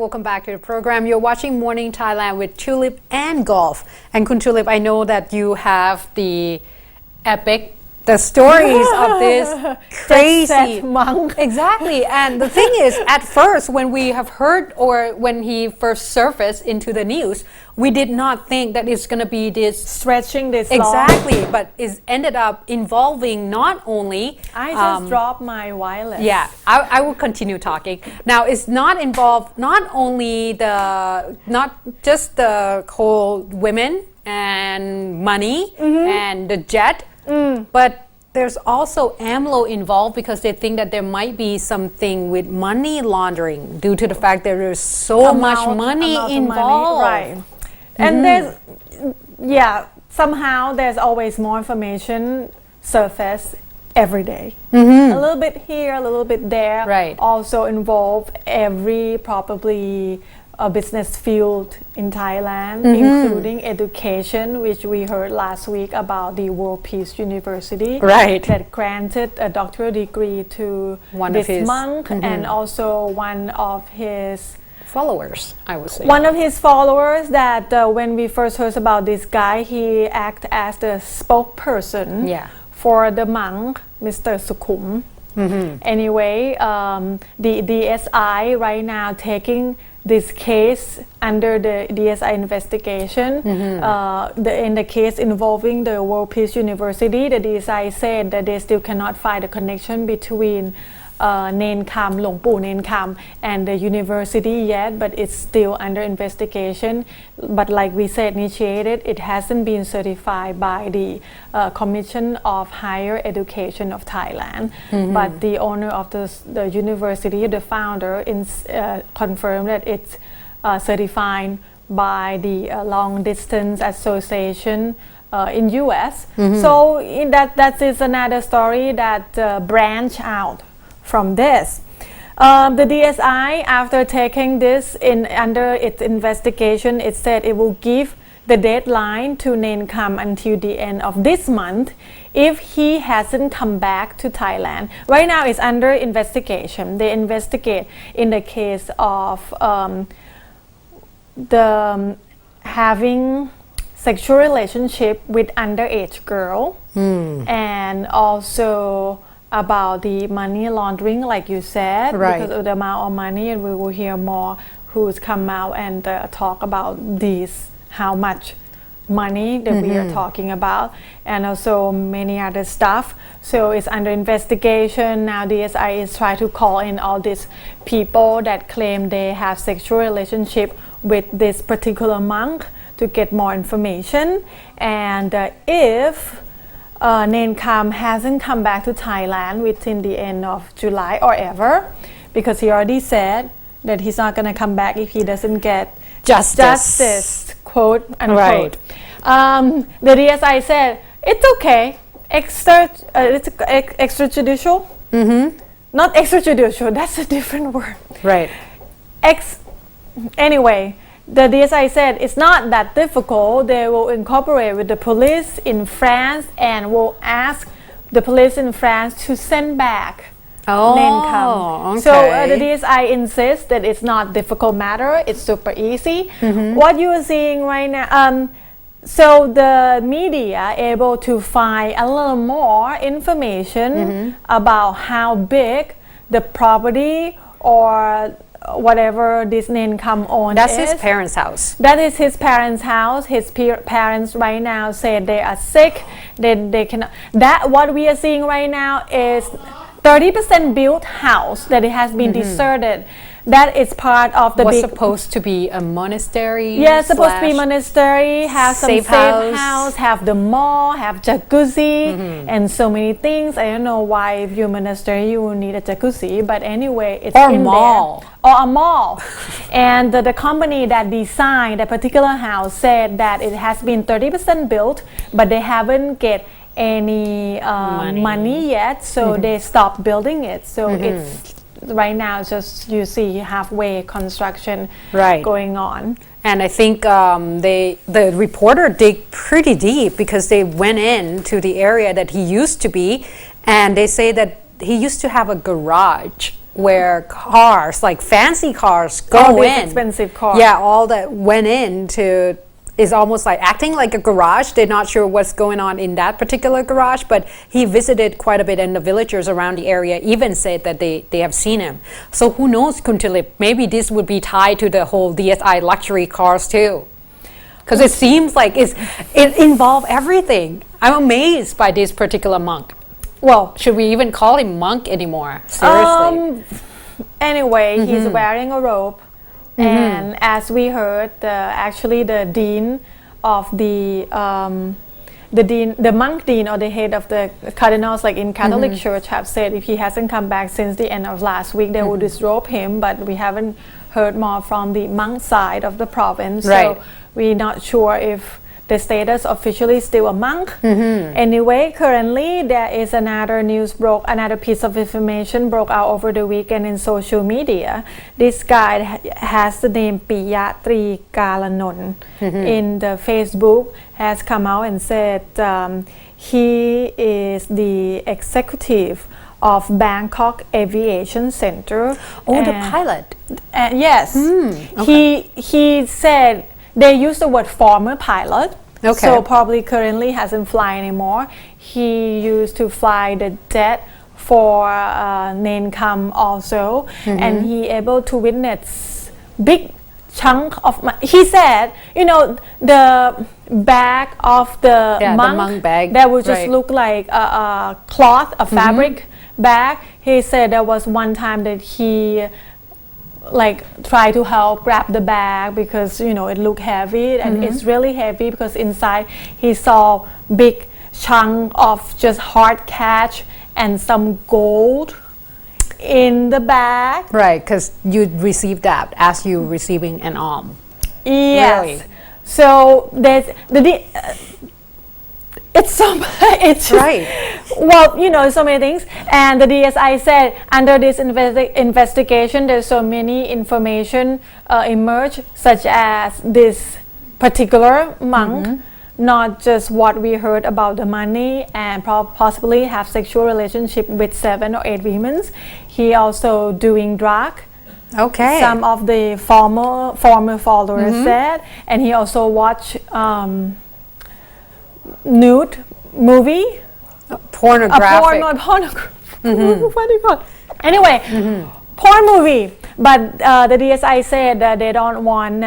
welcome back to the program. You're watching Morning Thailand with Tulip and Golf. And Kun Tulip, I know that you have the stories of this crazy monk. Exactly. And the thing is, at first, when we have heard or when he first surfaced into the news, we did not think that it's going to be this stretching this exactly, long. But it ended up involving not only I just dropped my wireless. Yeah, I will continue talking. Now it's not involved not only not just the whole women and money and the jet, but there's also AMLO involved because they think that there might be something with money laundering due to the fact that there's so much money involved. Right. And somehow there's always more information surface every day. A little bit here, a little bit there. Right. Also involve every probably a business field in Thailand, including education, which we heard last week about the World Peace University, right, that granted a doctoral degree to this monk and also one of his followers, I would say. One of his followers that when we first heard about this guy, he acted as the spokesperson for the monk, Mr. Sukhum. Anyway, the DSI right now taking this case under the DSI investigation. In the case involving the World Peace University, the DSI said that they still cannot find a connection between Nen Kam, Long Pu Nen Kam, and the university yet, but it's still under investigation. But like we said, initiated, it hasn't been certified by the Commission of Higher Education of Thailand. But the owner of the university, the founder, confirmed that it's certified by the Long Distance Association in US. So that is another story that branch out from this. The DSI, after taking this under its investigation, it said it will give the deadline to Nen Kam until the end of this month if he hasn't come back to Thailand. Right now it's under investigation. They investigate in the case of having sexual relationship with underage girl and also about the money laundering, like you said, because of the amount of money, and we will hear more who's come out and talk about this, how much money that we are talking about, and also many other stuff. So it's under investigation. Now DSI is trying to call in all these people that claim they have sexual relationship with this particular monk to get more information. And if Nen Kam hasn't come back to Thailand within the end of July or ever, because he already said that he's not going to come back if he doesn't get justice, quote unquote. The DSI said it's okay, it's extrajudicial. Not extrajudicial, that's a different word. Right. Anyway, the DSI said it's not that difficult. They will incorporate with the police in France and will ask the police in France to send back Nen Kam. Okay. So the DSI insists that it's not difficult matter. It's super easy. What you are seeing right now, so the media able to find a little more information about how big the property or whatever this Nen Kam owns. That's his parents' house. That is his parents' house. His parents right now said they are sick. They cannot. That what we are seeing right now is 30% built house that it has been deserted. That is part of the was supposed to be a monastery. Yeah, supposed to be monastery. Have some safe house. Have the mall. Have jacuzzi and so many things. I don't know why if you're a monastery you will need a jacuzzi, but anyway, it's or in mall. There. Or a mall. And the company that designed the particular house said that it has been 30% built, but they haven't get any money yet, so they stopped building it. So it's right now just you see halfway construction going on. And I think the reporter dig pretty deep because they went into the area that he used to be, and they say that he used to have a garage where cars, like fancy cars, go all these in. expensive cars. Yeah, all that went in to is almost like acting like a garage. They're not sure what's going on in that particular garage, but he visited quite a bit, and the villagers around the area even said that they have seen him. So who knows, Kuntilip, maybe this would be tied to the whole DSI luxury cars too. Because it seems like it involves everything. I'm amazed by this particular monk. Well, should we even call him monk anymore? Seriously. Anyway, he's wearing a robe. And as we heard, actually the dean of the monk dean or the head of the cardinals, like in Catholic Church, have said if he hasn't come back since the end of last week, they will disrobe him. But we haven't heard more from the monk side of the province, so we're not sure if the status officially still a monk. Anyway, currently there is another piece of information broke out over the weekend in social media. This guy has the name Piyatri Kalanon in the Facebook, has come out and said he is the executive of Bangkok Aviation Center. Oh, the pilot. Yes. Okay. He said they use the word former pilot, so probably currently hasn't fly anymore. He used to fly the jet for Nancam also, and he able to witness big chunk of he said, the bag of the monk bag that would just look like a cloth, a fabric bag. He said there was one time that he try to help grab the bag because it looked heavy, and it's really heavy because inside he saw big chunk of just hard cash and some gold in the bag. Right, because you received that as you receiving an alms. Yes. Really? So there's it's just, right. Well, so many things. And the DSI said under this investigation, there's so many information emerged, such as this particular monk, not just what we heard about the money and possibly have sexual relationship with 7 or 8 women. He also doing drug. Okay. Some of the former followers said, and he also watched nude movie, pornographic. What do you call it? Anyway, porn movie. But the DSI said that they don't want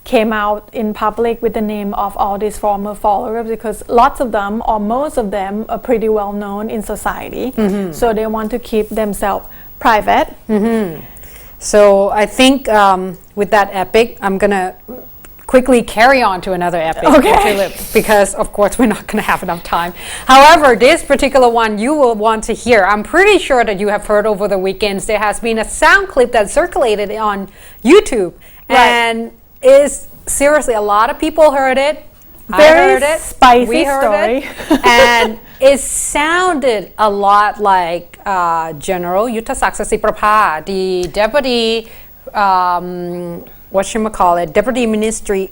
came out in public with the name of all these former followers because lots of them or most of them are pretty well known in society. So they want to keep themselves private. So I think with that epic, I'm gonna quickly carry on to another epic, because of course we're not going to have enough time. However, this particular one you will want to hear. I'm pretty sure that you have heard over the weekends. There has been a sound clip that circulated on YouTube, and is seriously a lot of people heard it. Very I heard it. Spicy we heard story. It, and it sounded a lot like General Yuthasaksa Siprapha, the deputy. Deputy Minister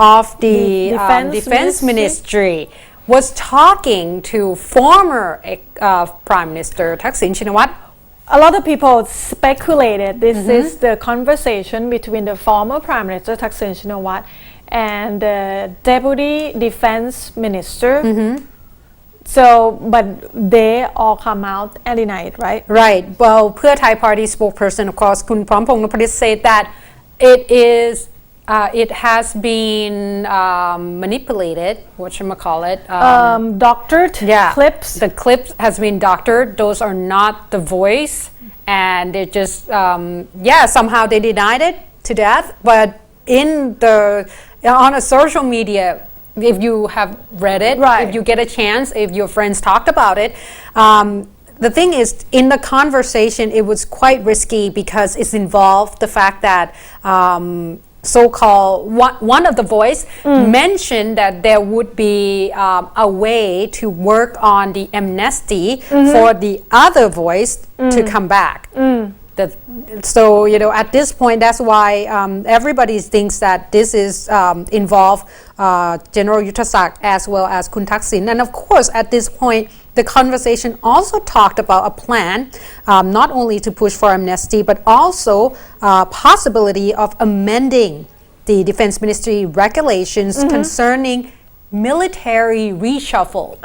of the Defense Ministry was talking to former Prime Minister Thaksin Shinawatra. A lot of people speculated this is the conversation between the former Prime Minister Thaksin Shinawatra and the Deputy Defense Minister. So, but they all come out and deny it, right? Right. Well, Pheu Thai Party spokesperson, of course, Kun Phrampong Noppadit, said that it has been manipulated, doctored clips. The clips has been doctored. Those are not the voice, and it just somehow they denied it to death. But on a social media, if you have read it, if you get a chance, if your friends talked about it, the thing is, in the conversation, it was quite risky because it's involved the fact that so-called one of the voice mentioned that there would be a way to work on the amnesty for the other voice to come back. So at this point, that's why everybody thinks that this is involve General Yuttasak as well as Kun Thaksin. And of course, at this point, the conversation also talked about a plan, not only to push for amnesty, but also possibility of amending the Defense Ministry regulations concerning military reshuffle.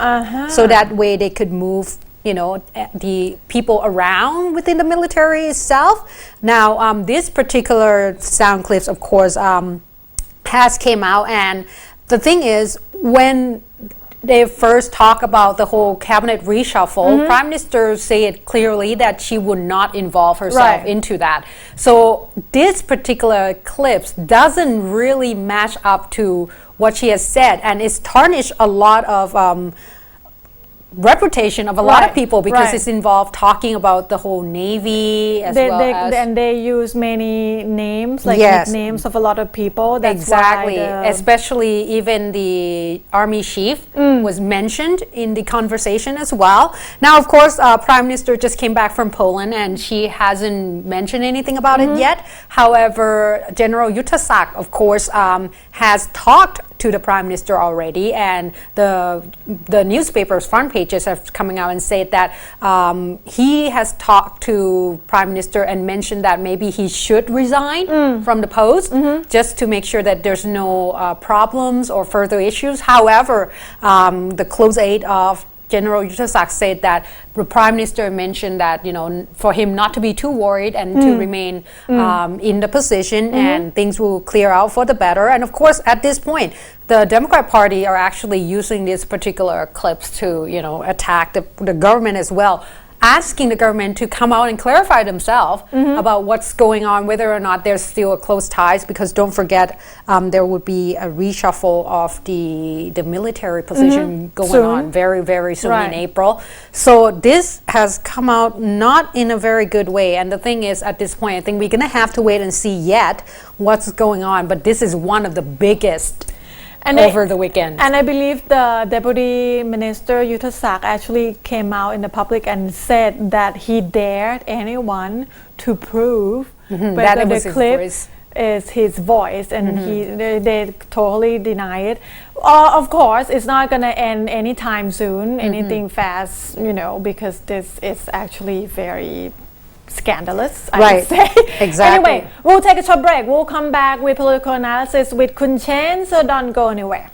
So that way they could move the people around within the military itself. Now, this particular sound clips, of course, has came out, and the thing is, when they first talk about the whole cabinet reshuffle, Prime Minister said clearly that she would not involve herself into that. So this particular clips doesn't really match up to what she has said, and it's tarnished a lot of reputation of a lot of people because it's involved talking about the whole Navy as and they use many names, like nicknames of a lot of people. That's exactly, especially even the Army Chief was mentioned in the conversation as well. Now, of course, Prime Minister just came back from Poland and she hasn't mentioned anything about it yet. However, General Yuttasak, of course, has talked to the Prime Minister already, and the newspapers' front pages have coming out and said that he has talked to Prime Minister and mentioned that maybe he should resign from the post just to make sure that there's no problems or further issues. However, the close aide of General Yuttasak said that the Prime Minister mentioned that for him not to be too worried and to remain in the position, and things will clear out for the better. And of course, at this point, the Democrat Party are actually using these particular clips to attack the government as well, asking the government to come out and clarify themselves about what's going on, whether or not there's still a close ties, because don't forget there would be a reshuffle of the military position going on very, very soon in April. So this has come out not in a very good way, and the thing is, at this point, I think we're going to have to wait and see yet what's going on, but this is one of the biggest over the weekend. And I believe the Deputy Minister Yuttasak actually came out in the public and said that he dared anyone to prove whether the clip is his voice, and they totally deny it. Of course, it's not going to end anytime soon, anything fast, because this is actually very scandalous, I would say. Exactly. Anyway, we'll take a short break. We'll come back with political analysis with Kun Chen, so don't go anywhere.